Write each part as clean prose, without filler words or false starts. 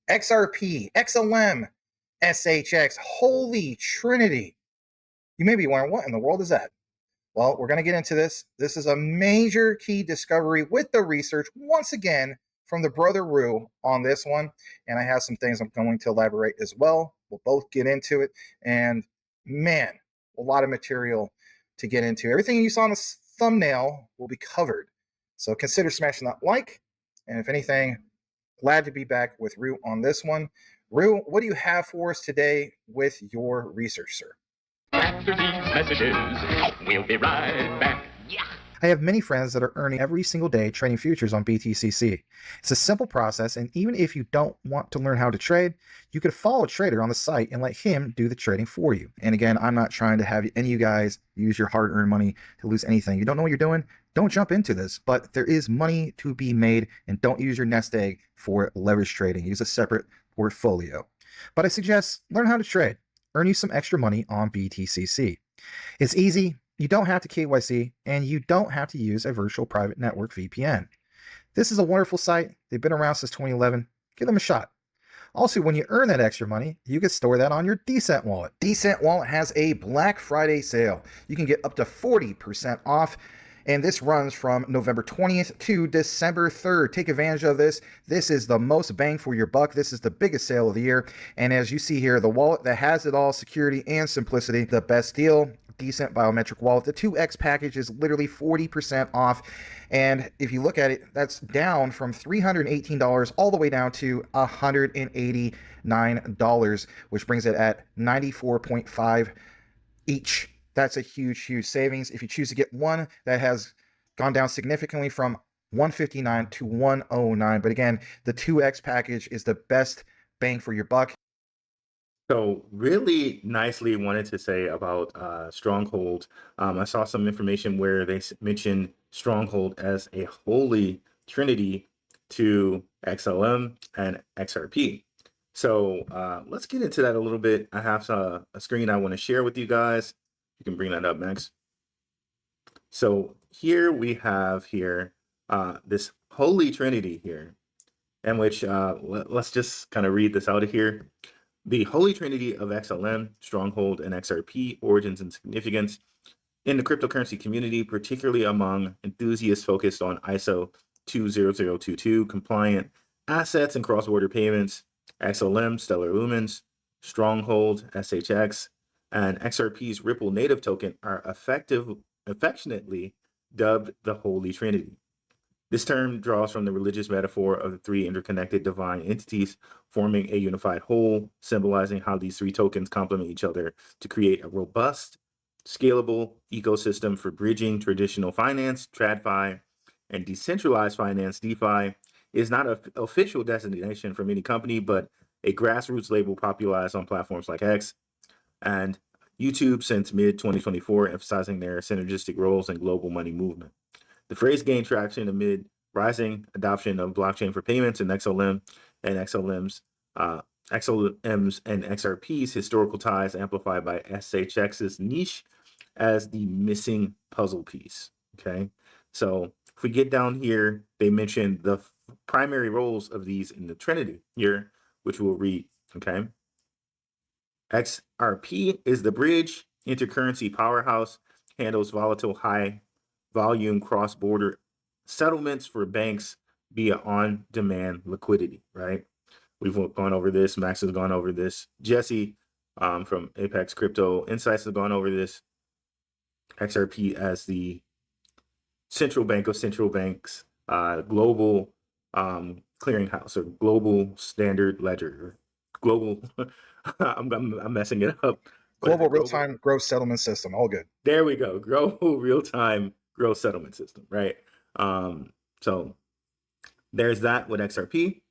XRP XLM SHX. Holy Trinity. You may be wondering, what in the world is that? Well, we're going to get into this. This is a major key discovery with the research, once again, from the brother Rue on this one. And I have some things I'm going to elaborate as well. We'll both get into it. And man, a lot of material to get into. Everything you saw in this thumbnail will be covered. So consider smashing that like. And if anything, glad to be back with Rue on this one. Rue, what do you have for us today with your research, sir? After these messages, we'll be right back. Yeah. I have many friends that are earning every single day trading futures on BTCC. It's a simple process, and even if you don't want to learn how to trade, you could follow a trader on the site and let him do the trading for you. And again, I'm not trying to have any of you guys use your hard-earned money to lose anything. You don't know what you're doing? Don't jump into this, but there is money to be made, and don't use your nest egg for leverage trading. Use a separate portfolio. But I suggest learn how to trade. Earn you some extra money on BTCC. It's easy. You don't have to KYC, and you don't have to use a virtual private network VPN. This is a wonderful site. They've been around since 2011. Give them a shot. Also, when you earn that extra money, you can store that on your Decent wallet. Decent wallet has a Black Friday sale. You can get up to 40% off, and this runs from November 20th to December 3rd. Take advantage of this. This is the most bang for your buck. This is the biggest sale of the year. And as you see here, the wallet that has it all, security and simplicity, the best deal. Decent biometric wallet. The 2X package is literally 40% off. And if you look at it, that's down from $318 all the way down to $189, which brings it at $94.5 each. That's a huge, huge savings. If you choose to get one, that has gone down significantly from $159 to $109. But again, the 2X package is the best bang for your buck. So really nicely wanted to say about Stronghold. I saw some information where they mentioned Stronghold as a holy trinity to XLM and XRP. So let's get into that a little bit. I have a screen I want to share with you guys. You can bring that up, Max. So here we have here this holy trinity here, in which let's just kind of read this out of here. The Holy Trinity of XLM, Stronghold, and XRP, origins and significance in the cryptocurrency community, particularly among enthusiasts focused on ISO 20022 compliant assets and cross-border payments. XLM, Stellar Lumens, Stronghold, SHX, and XRP's Ripple native token are affectionately dubbed the Holy Trinity. This term draws from the religious metaphor of the three interconnected divine entities forming a unified whole, symbolizing how these three tokens complement each other to create a robust, scalable ecosystem for bridging traditional finance, TradFi, and decentralized finance, DeFi. Is not an official designation from any company, but a grassroots label popularized on platforms like X and YouTube since mid-2024, emphasizing their synergistic roles in global money movement. The phrase gained traction amid rising adoption of blockchain for payments in XLM and XLM's and XRP's historical ties, amplified by SHX's niche as the missing puzzle piece. Okay, so if we get down here, they mentioned the primary roles of these in the Trinity here, which we'll read. Okay, XRP is the bridge, intercurrency powerhouse, handles volatile high volume cross-border settlements for banks via on-demand liquidity, right? We've gone over this. Max has gone over this. Jesse from Apex Crypto Insights has gone over this. XRP as the central bank of central banks, global clearinghouse, or global standard ledger, global, I'm messing it up. Global real-time gross settlement system. All good. There we go. Global real-time gross settlement system, right? So there's that with XRP.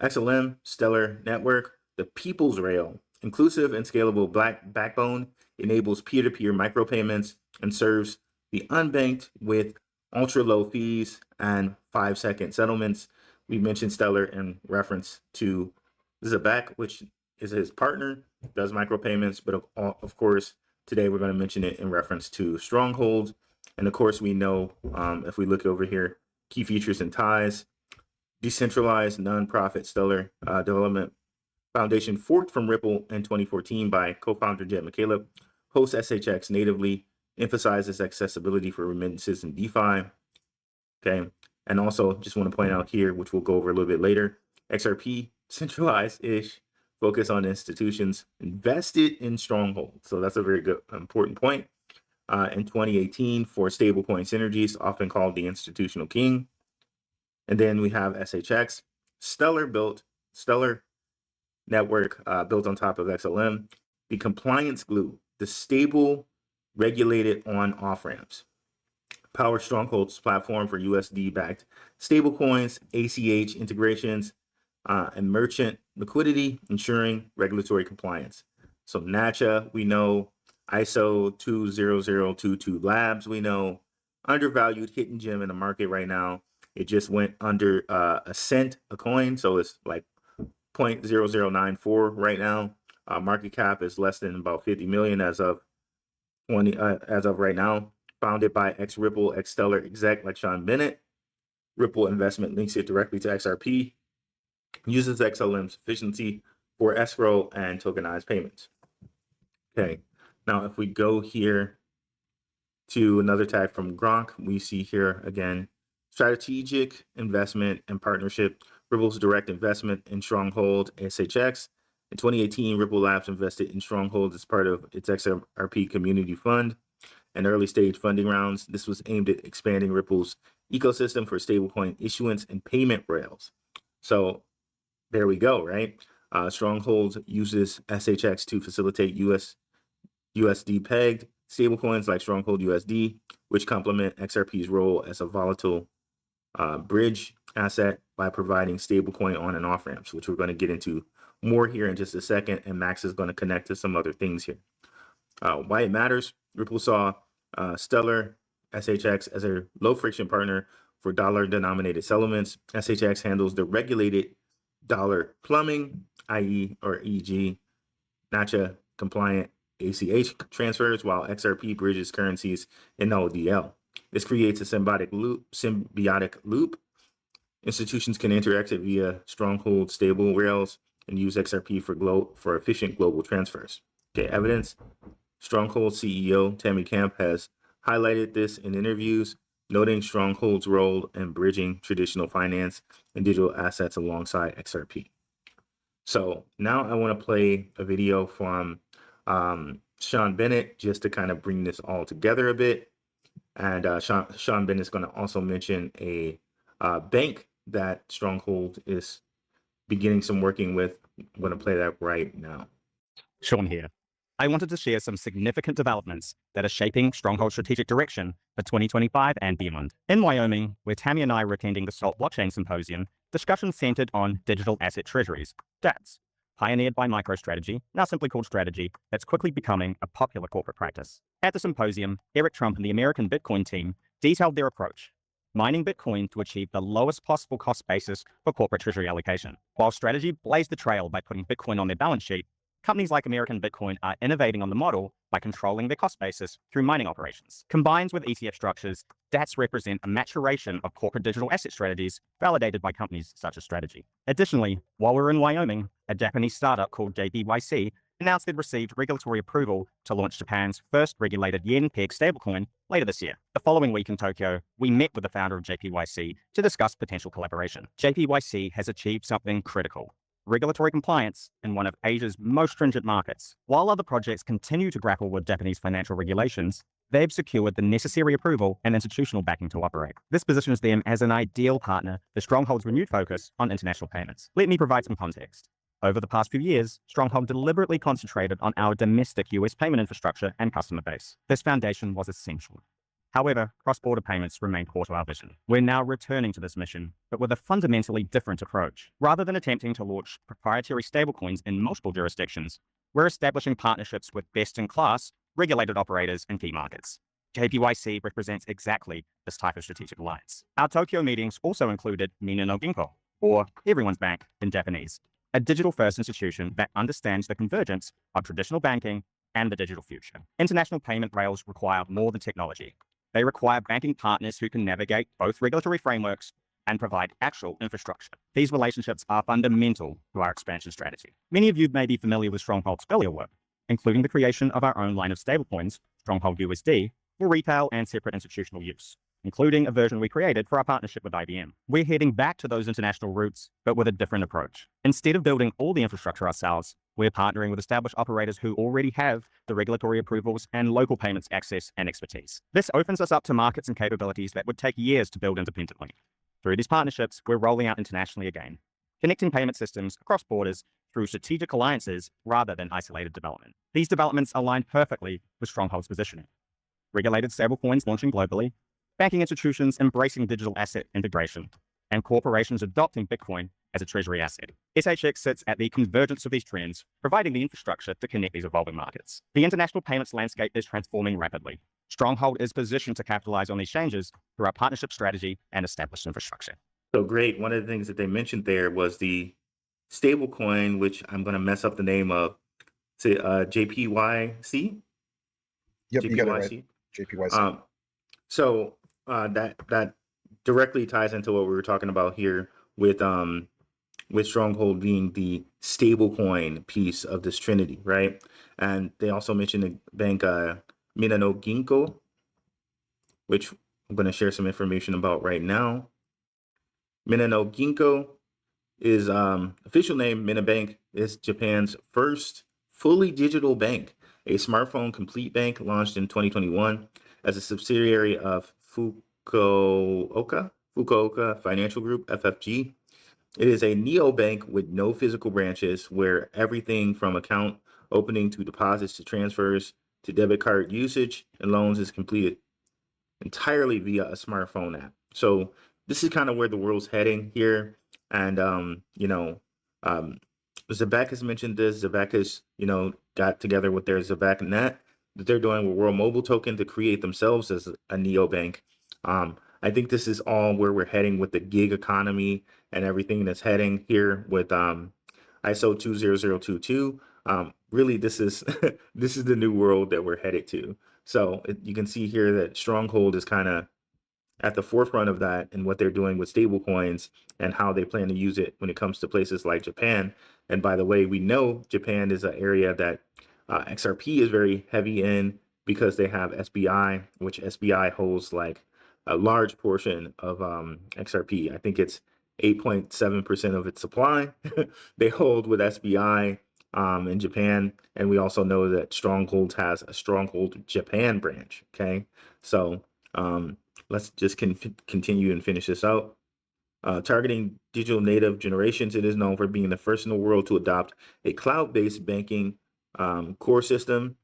XLM, Stellar Network, the People's Rail, inclusive and scalable backbone, enables peer-to-peer micropayments and serves the unbanked with ultra-low fees and 5-second settlements. We mentioned Stellar in reference to Zabek, which is his partner, does micropayments, but of course, today we're going to mention it in reference to Stronghold. And of course, we know if we look over here, key features and ties, decentralized nonprofit Stellar Development Foundation, forked from Ripple in 2014 by co-founder Jet McCaleb, hosts SHX natively, emphasizes accessibility for remittances and DeFi. Okay, and also just want to point out here, which we'll go over a little bit later, XRP, centralized-ish, focus on institutions, invested in Stronghold. So that's a very good, important point. In 2018 for stablecoin synergies, often called the institutional king. And then we have SHX, Stellar network built on top of XLM, the compliance glue, the stable regulated on-off ramps. Power Stronghold's platform for USD-backed stablecoins, ACH integrations, and merchant liquidity, ensuring regulatory compliance. So NACHA, we know, ISO 20022 Labs, we know, undervalued hidden gem in the market right now. It just went under a cent a coin, so it's like 0.0094 right now. Market cap is less than about 50 million as of right now. Founded by ex-Ripple, ex-Stellar exec like Sean Bennett. Ripple investment links it directly to XRP. Uses XLM's efficiency for escrow and tokenized payments. Okay, now if we go here to another tag from Gronk, we see here again, strategic investment and partnership. Ripple's direct investment in Stronghold SHX. In 2018, Ripple Labs invested in Stronghold as part of its XRP community fund and early stage funding rounds. This was aimed at expanding Ripple's ecosystem for stablecoin issuance and payment rails. So there we go, right? Stronghold uses SHX to facilitate USD pegged stablecoins like Stronghold USD, which complement XRP's role as a volatile bridge asset by providing stablecoin on and off ramps, which we're going to get into more here in just a second. And Max is going to connect to some other things here. Why it matters: Ripple saw Stellar SHX as a low friction partner for dollar denominated settlements. SHX handles the regulated dollar plumbing, i.e. or e.g. NACHA compliant ACH transfers, while XRP bridges currencies in ODL. This creates a symbiotic loop. Institutions can interact via Stronghold stable rails and use XRP for efficient global transfers. Okay, evidence. Stronghold CEO Tammy Camp has highlighted this in interviews, noting Stronghold's role in bridging traditional finance and digital assets alongside XRP. So now I want to play a video from Sean Bennett just to kind of bring this all together a bit. And Sean Bennett is going to also mention a bank that Stronghold is beginning some working with. I'm going to play that right now. Sean here. I wanted to share some significant developments that are shaping Stronghold's strategic direction for 2025 and beyond. In Wyoming, where Tammy and I were attending the SALT Blockchain Symposium, discussions centered on digital asset treasuries, DATs, pioneered by MicroStrategy, now simply called Strategy, that's quickly becoming a popular corporate practice. At the symposium, Eric Trump and the American Bitcoin team detailed their approach, mining Bitcoin to achieve the lowest possible cost basis for corporate treasury allocation. While Strategy blazed the trail by putting Bitcoin on their balance sheet, companies like American Bitcoin are innovating on the model by controlling their cost basis through mining operations. Combined with ETF structures, DATs represent a maturation of corporate digital asset strategies validated by companies such as Strategy. Additionally, while we're in Wyoming, a Japanese startup called JPYC announced they'd received regulatory approval to launch Japan's first regulated yen-pegged stablecoin later this year. The following week in Tokyo, we met with the founder of JPYC to discuss potential collaboration. JPYC has achieved something critical: regulatory compliance in one of Asia's most stringent markets. While other projects continue to grapple with Japanese financial regulations, they've secured the necessary approval and institutional backing to operate. This positions them as an ideal partner for Stronghold's renewed focus on international payments. Let me provide some context. Over the past few years, Stronghold deliberately concentrated on our domestic US payment infrastructure and customer base. This foundation was essential. However, cross-border payments remain core to our vision. We're now returning to this mission, but with a fundamentally different approach. Rather than attempting to launch proprietary stablecoins in multiple jurisdictions, we're establishing partnerships with best-in-class regulated operators in key markets. JPYC represents exactly this type of strategic alliance. Our Tokyo meetings also included Minna no Ginko, or Everyone's Bank in Japanese, a digital-first institution that understands the convergence of traditional banking and the digital future. International payment rails require more than technology. They require banking partners who can navigate both regulatory frameworks and provide actual infrastructure. These relationships are fundamental to our expansion strategy. Many of you may be familiar with Stronghold's earlier work, including the creation of our own line of stablecoins, Stronghold USD, for retail and separate institutional use, including a version we created for our partnership with IBM. We're heading back to those international roots, but with a different approach. Instead of building all the infrastructure ourselves, we're partnering with established operators who already have the regulatory approvals and local payments access and expertise. This opens us up to markets and capabilities that would take years to build independently. Through these partnerships, we're rolling out internationally again, connecting payment systems across borders through strategic alliances rather than isolated development. These developments align perfectly with Stronghold's positioning. Regulated stablecoins launching globally, banking institutions embracing digital asset integration, and corporations adopting Bitcoin as a treasury asset. SHX sits at the convergence of these trends, providing the infrastructure to connect these evolving markets. The international payments landscape is transforming rapidly. Stronghold is positioned to capitalize on these changes through our partnership strategy and established infrastructure. So great. One of the things that they mentioned there was the stablecoin, which I'm going to mess up the name of, say, JPYC. Yep, you got it right. JPYC. So that directly ties into what we were talking about here with Stronghold being the stablecoin piece of this Trinity, right? And they also mentioned the bank Minna no Ginko, which I'm going to share some information about right now. Minna no Ginko is official name. Minna Bank is Japan's first fully digital bank, a smartphone complete bank launched in 2021 as a subsidiary of Fukuoka Financial Group, FFG. It is a neobank with no physical branches where everything from account opening to deposits to transfers to debit card usage and loans is completed entirely via a smartphone app. So this is kind of where the world's heading here. And, Zabak has mentioned this. Zabak has, got together with their Zabak Net that they're doing with World Mobile Token to create themselves as a neobank. I think this is all where we're heading with the gig economy and everything that's heading here with ISO 20022. Really, this is this is the new world that we're headed to. So you can see here that Stronghold is kind of at the forefront of that and what they're doing with stablecoins and how they plan to use it when it comes to places like Japan. And by the way, we know Japan is an area that XRP is very heavy in because they have SBI, which SBI holds like a large portion of XRP. I think it's 8.7% of its supply they hold with SBI in Japan. And we also know that Stronghold has a Stronghold Japan branch. Okay, so let's just continue and finish this out. Targeting digital native generations, it is known for being the first in the world to adopt a cloud-based banking core system.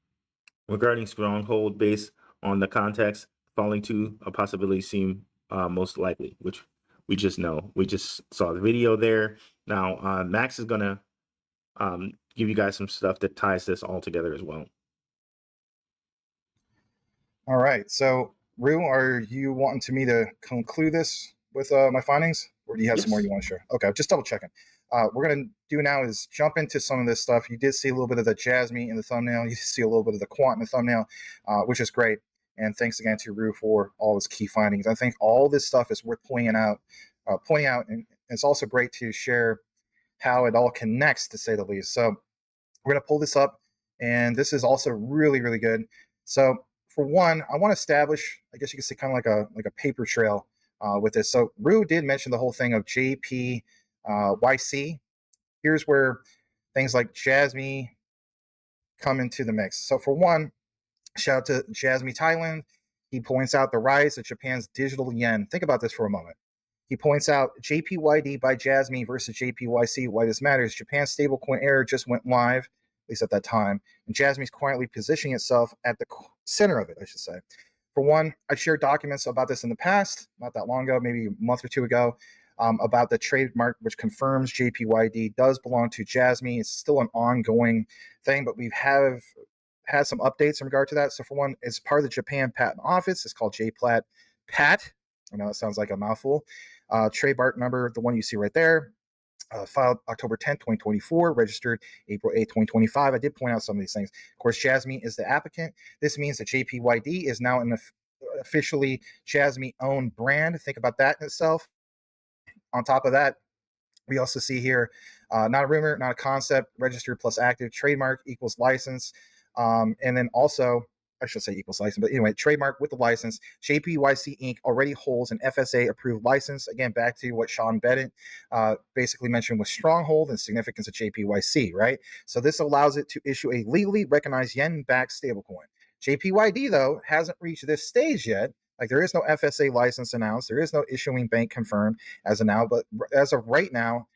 Regarding Stronghold, based on the context, falling to a possibility seem most likely, which we just know. We just saw the video there. Now, Max is going to give you guys some stuff that ties this all together as well. All right. So, Rue, are you wanting me to conclude this with my findings, or do you have some more you want to share? Okay, just double checking. We're going to do now is jump into some of this stuff. You did see a little bit of the Jasmy in the thumbnail. You see a little bit of the Quant in the thumbnail, which is great. And thanks again to Rue for all his key findings. I think all this stuff is worth pointing out, and it's also great to share how it all connects, to say the least. So we're going to pull this up, and this is also really, really good. So for one, I want to establish, I guess you could say, kind of like a paper trail with this. So Rue did mention the whole thing of JPYC. Here's where things like Jasmy come into the mix. So for one, shout out to Jasmy Thailand. He points out the rise of Japan's digital yen. Think about this for a moment. He points out JPYD by Jasmy versus JPYC. Why this matters: Japan's stablecoin era just went live, at least at that time, and Jasmy's quietly positioning itself at the center of it, I should say. For one, I've shared documents about this in the past, not that long ago, maybe a month or two ago, about the trademark, which confirms JPYD does belong to Jasmy. It's still an ongoing thing, but we have had some updates in regard to that. So for one, it's part of the Japan Patent Office. It's called JPLAT PAT. I know it sounds like a mouthful. Trademark number, the one you see right there, filed October 10th, 2024, registered April 8th, 2025. I did point out some of these things. Of course, Jasmy is the applicant. This means that JPYD is now an officially Jasmy-owned brand. Think about that in itself. On top of that, we also see here, not a rumor, not a concept, registered plus active, trademark equals license. And then also, I should say equals license, but anyway, trademark with the license. JPYC Inc. already holds an FSA approved license. Again, back to what Sean Bennett basically mentioned with Stronghold and significance of JPYC, right? So this allows it to issue a legally recognized yen-backed stablecoin. JPYD, though, hasn't reached this stage yet. Like, there is no FSA license announced. There is no issuing bank confirmed as of now. But as of right now,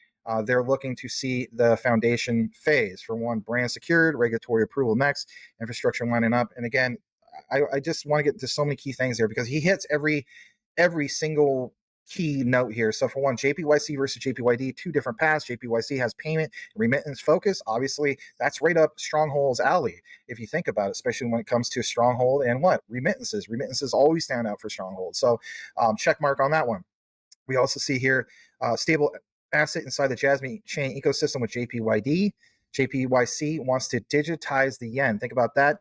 they're looking to see the foundation phase. For one, brand secured, regulatory approval next, infrastructure lining up. And again, I just want to get to so many key things there because he hits every single key note here. So for one, JPYC versus JPYD, two different paths. JPYC has payment and remittance focus. Obviously, that's right up Stronghold's alley, if you think about it, especially when it comes to Stronghold and what? Remittances. Remittances always stand out for Stronghold. So check mark on that one. We also see here stable asset inside the Jasmy chain ecosystem with JPYD. JPYC wants to digitize the yen. Think about that.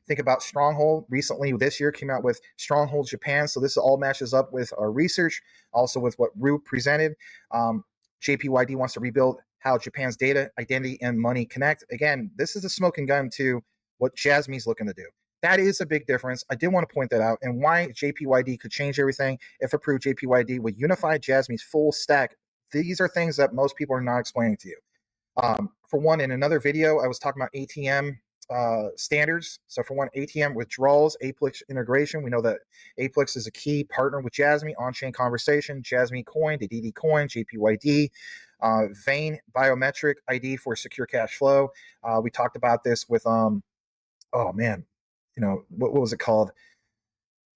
Think about Stronghold. Recently, this year, came out with Stronghold Japan. So this all matches up with our research, also with what Rue presented. JPYD wants to rebuild how Japan's data, identity, and money connect. Again, this is a smoking gun to what Jasmy's looking to do. That is a big difference. I did want to point that out, and why JPYD could change everything. If approved, JPYD would unify Jasmy's full stack. These are things that most people are not explaining to you. For one, in another video, I was talking about ATM standards. So for one, ATM withdrawals, APLIX integration. We know that APLIX is a key partner with Jasmy, on-chain conversation, Jasmy coin, the DD coin, JPYD, Vein biometric ID for secure cash flow. We talked about this with, oh man, what was it called?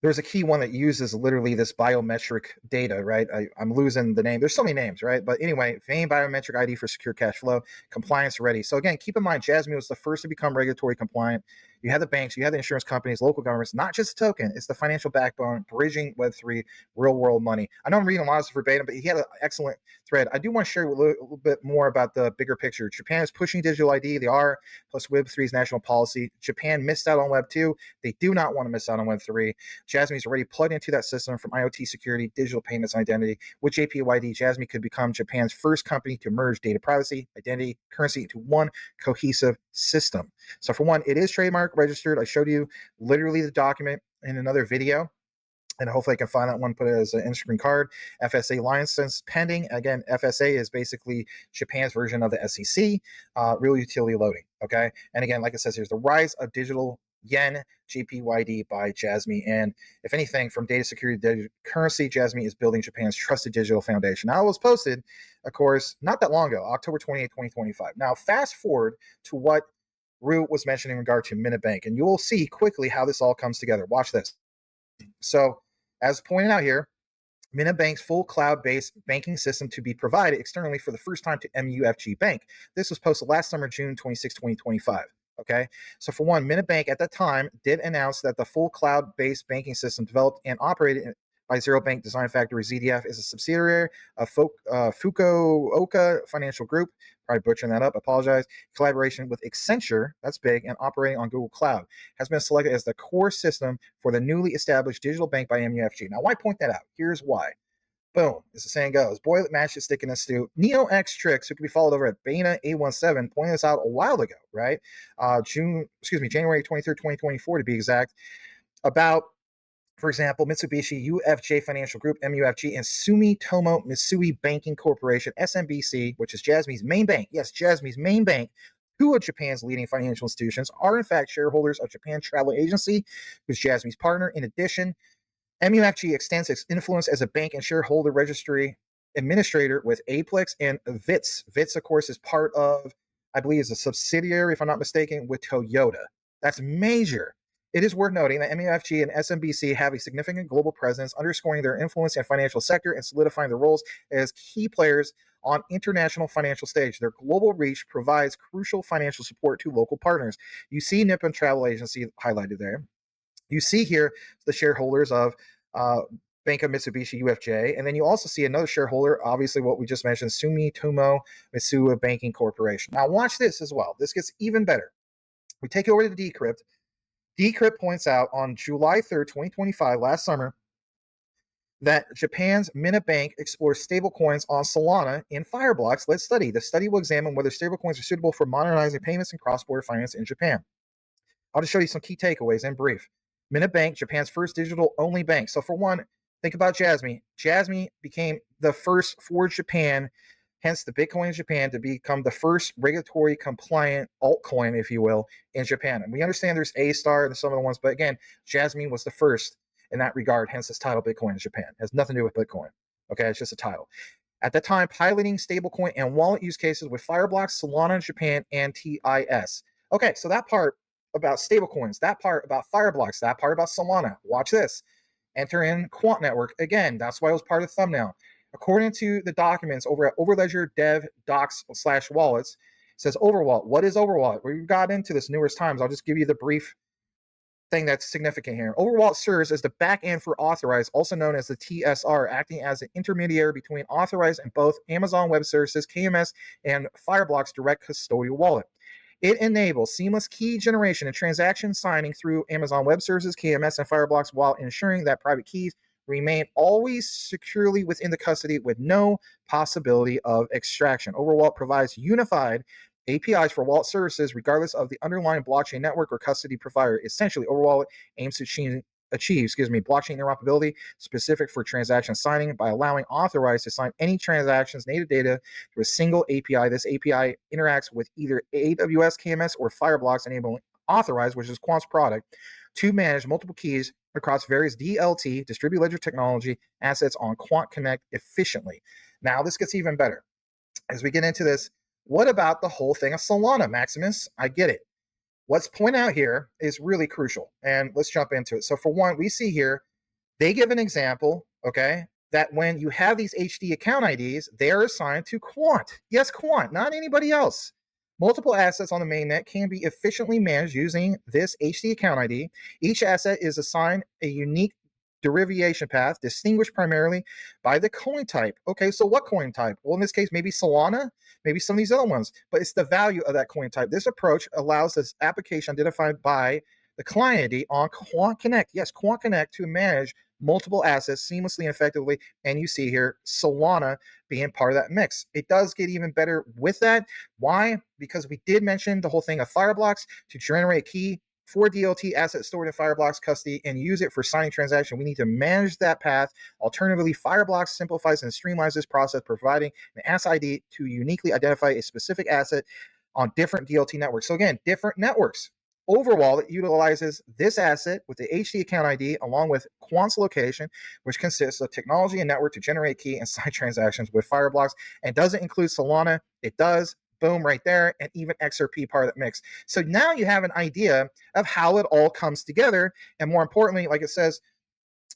There's a key one that uses literally this biometric data, right? I'm losing the name. There's so many names, right? But anyway, Vein biometric ID for secure cash flow, compliance ready. So again, keep in mind, Jasmy was the first to become regulatory compliant. You had the banks, you had the insurance companies, local governments, not just a token. It's the financial backbone, bridging Web3, real world money. I know I'm reading a lot of this verbatim, but he had an excellent thread. I do want to share a little bit more about the bigger picture. Japan is pushing digital ID. They are, plus Web3's national policy. Japan missed out on Web2. They do not want to miss out on Web3. Jasmy's already plugged into that system from IoT security, digital payments, and identity. With JPYD, Jasmy could become Japan's first company to merge data privacy, identity, currency into one cohesive system. So for one, it is trademark registered. I showed you literally the document in another video, and hopefully I can find that one, put it as an in-screen card. FSA license pending. Again, FSA is basically Japan's version of the SEC, real utility loading, okay? And again, like it says, here's the rise of digital yen, JPYD by Jasmy. And if anything, from data security to digital currency, Jasmy is building Japan's trusted digital foundation. Now, it was posted, of course, not that long ago, October 28, 2025. Now, fast forward to what Rue was mentioning in regard to Minna Bank, and you will see quickly how this all comes together. Watch this. So, as pointed out here, Minna Bank's full cloud-based banking system to be provided externally for the first time to MUFG Bank. This was posted last summer, June 26, 2025. Okay, so for one, Minna Bank at that time did announce that the full cloud-based banking system developed and operated by Zero Bank Design Factory ZDF is a subsidiary of Fukuoka Financial Group. Probably butchering that up. Apologize. Collaboration with Accenture, that's big, and operating on Google Cloud, has been selected as the core system for the newly established digital bank by MUFG. Now, why point that out? Here's why. Boom, as the saying goes, boy that matches stick in a stew. Neo X Tricks, who can be followed over at Beta A17, pointed this out a while ago, right? January 23rd, 2024 to be exact, about, for example, Mitsubishi UFJ Financial Group, MUFG, and Sumitomo Mitsui Banking Corporation, SMBC, which is Jasmy's main bank. Yes, Jasmy's main bank. Two of Japan's leading financial institutions are, in fact, shareholders of Japan Travel Agency, who's Jasmy's partner. In addition, MUFG extends its influence as a bank and shareholder registry administrator with APLIX and VITS. VITS, of course, is part of, I believe, is a subsidiary, if I'm not mistaken, with Toyota. That's major. It is worth noting that MUFG and SMBC have a significant global presence, underscoring their influence in the financial sector and solidifying their roles as key players on international financial stage. Their global reach provides crucial financial support to local partners. You see Nippon Travel Agency highlighted there. You see here the shareholders of Bank of Mitsubishi UFJ, and then you also see another shareholder, obviously what we just mentioned, Sumitomo Mitsui Banking Corporation. Now watch this as well. This gets even better. We take it over to Decrypt. Decrypt points out on July 3rd, 2025, last summer, that Japan's Minna Bank explores stablecoins on Solana in Fireblocks led study. The study will examine whether stablecoins are suitable for modernizing payments and cross-border finance in Japan. I'll just show you some key takeaways in brief. Minna Bank, Japan's first digital-only bank. So for one, think about Jasmy. Jasmy became the first for Japan, hence the Bitcoin in Japan, to become the first regulatory compliant altcoin, if you will, in Japan. And we understand there's A-Star and some of the ones, but again, Jasmy was the first in that regard, hence this title, Bitcoin in Japan. It has nothing to do with Bitcoin. Okay, it's just a title. At the time, piloting stablecoin and wallet use cases with Fireblocks, Solana in Japan, and TIS. Okay, so that part about stablecoins, that part about Fireblocks, that part about Solana. Watch this. Enter in Quant Network. Again, that's why it was part of the thumbnail. According to the documents over at Overledger Dev Docs/wallets, it says Overwallet. What is Overwallet? We've got into this numerous times. I'll just give you the brief thing that's significant here. Overwallet serves as the back end for authorized, also known as the TSR, acting as an intermediary between authorized and both Amazon Web Services, KMS, and Fireblocks direct custodial wallet. It enables seamless key generation and transaction signing through Amazon Web Services, KMS, and Fireblocks while ensuring that private keys remain always securely within the custody with no possibility of extraction. Overwallet provides unified APIs for wallet services regardless of the underlying blockchain network or custody provider. Essentially, Overwallet aims to achieve blockchain interoperability specific for transaction signing by allowing authorized to sign any transactions native data through a single API. This API interacts with either AWS, KMS, or Fireblocks, enabling authorized, which is Quant's product, to manage multiple keys across various DLT, distributed ledger technology, assets on Quant Connect efficiently. Now, this gets even better. As we get into this, what about the whole thing of Solana, Maximus? I get it. What's pointed out here is really crucial, and let's jump into it. So for one, we see here, they give an example, okay, that when you have these HD account IDs, they're assigned to Quant. Yes, Quant, not anybody else. Multiple assets on the mainnet can be efficiently managed using this HD account ID. Each asset is assigned a unique derivation path distinguished primarily by the coin type. Okay, so what coin type? Well, in this case, maybe Solana, maybe some of these other ones, but it's the value of that coin type. This approach allows this application identified by the client ID on Quant Connect. Yes, Quant Connect to manage multiple assets seamlessly and effectively. And you see here Solana being part of that mix. It does get even better with that. Why? Because we did mention the whole thing of Fireblocks to generate a key for DLT assets stored in Fireblocks custody and use it for signing transaction. We need to manage that path. Alternatively, Fireblocks simplifies and streamlines this process, providing an asset ID to uniquely identify a specific asset on different DLT networks. So again, different networks. Overwallet utilizes this asset with the HD account ID along with Quant's location, which consists of technology and network to generate key and sign transactions with Fireblocks, and doesn't include Solana. It does. Boom, right there, and even XRP part of that mix. So now you have an idea of how it all comes together, and more importantly, like it says,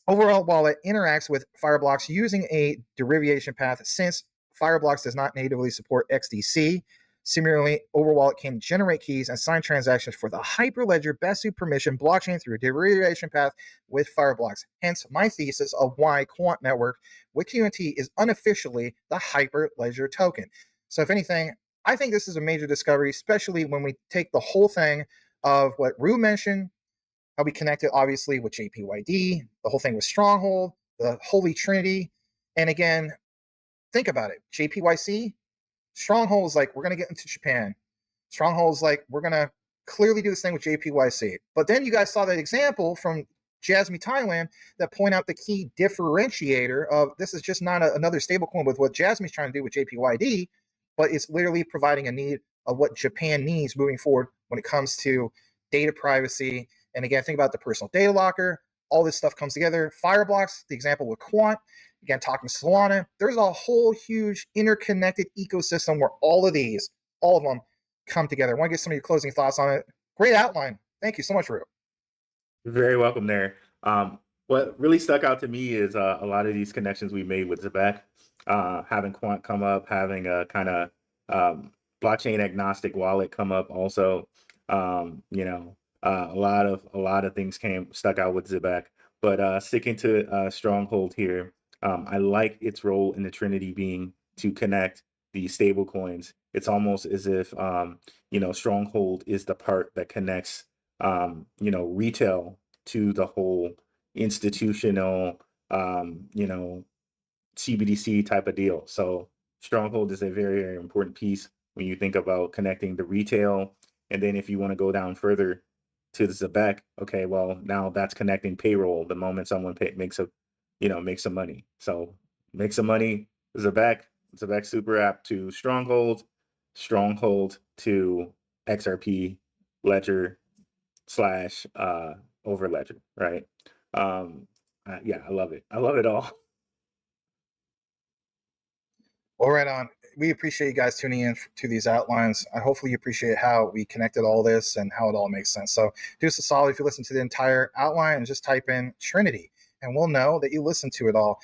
Overwallet interacts with Fireblocks using a derivation path since Fireblocks does not natively support XDC. Similarly, Overwallet can generate keys and sign transactions for the Hyperledger best suit permission blockchain through a derivation path with Fireblocks. Hence, my thesis of why Quant Network with QNT is unofficially the Hyperledger token. So if anything, I think this is a major discovery, especially when we take the whole thing of what Rue mentioned, how we connect it obviously with JPYD, the whole thing with Stronghold, the Holy Trinity. And again, think about it. JPYC, Stronghold is like, we're going to get into Japan. Stronghold is like, we're going to clearly do this thing with JPYC. But then you guys saw that example from Jasmy, Thailand, that point out the key differentiator of this is just not another stablecoin with what Jasmy's trying to do with JPYD, but it's literally providing a need of what Japan needs moving forward when it comes to data privacy. And again, think about the personal data locker. All this stuff comes together. Fireblocks, the example with Quant, again, talking Solana. There's a whole huge interconnected ecosystem where all of them come together. I want to get some of your closing thoughts on it. Great outline. Thank you so much, Rue. You're very welcome there. What really stuck out to me is a lot of these connections we made with Zebek, having Quant come up, having a kind of blockchain agnostic wallet come up also. A lot of things stuck out with Zebek, but sticking to Stronghold here, I like its role in the Trinity being to connect the stable coins. It's almost as if Stronghold is the part that connects retail to the whole institutional you know, CBDC type of deal. So Stronghold is a very, very important piece when you think about connecting the retail. And then if you want to go down further to the Zebek, okay, well, now that's connecting payroll the moment someone makes some money. So make some money, Zebek super app to Stronghold to XRP ledger slash over ledger, right? Yeah, I love it. I love it all. Well, right on. We appreciate you guys tuning in to these outlines. Hopefully you appreciate how we connected all this and how it all makes sense. So do us a solid if you listen to the entire outline and just type in Trinity, and we'll know that you listened to it all.